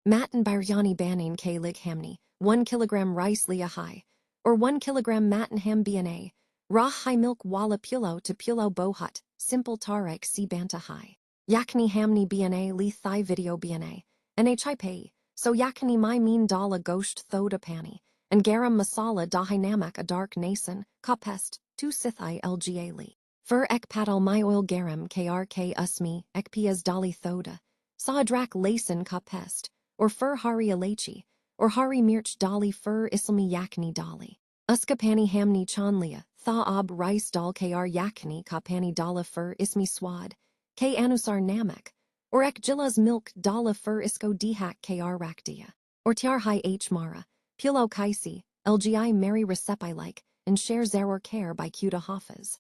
Mattan biryani banin k lig hamni, 1 kilogram rice liya high, or 1 kilogram mattan ham bna, raw high milk wala pulao to pulao bohut, simple tarek si banta high. Yakni hamni bna li thai video bna, nhai pay, so yakni my mean dala gosht thoda pani, and garam masala da namak a dark nason, kapest, tu sithai lga li. Fur ek patal my oil garam krk usmi, ek pias dali thoda, sa drak lason kapest, or fur hari alachi, or hari mirch dali fur islami yakni dali. Uskapani hamni chanlia, tha ab rice dal kr yakni kapani dala fur ismi swad, k anusar namak, or ek jilas milk dala fur isko dihak kr rakdia, or tiar hi h mara, pilo kaisi, lgi mary recepie like, and share zeror care by kuda hafez.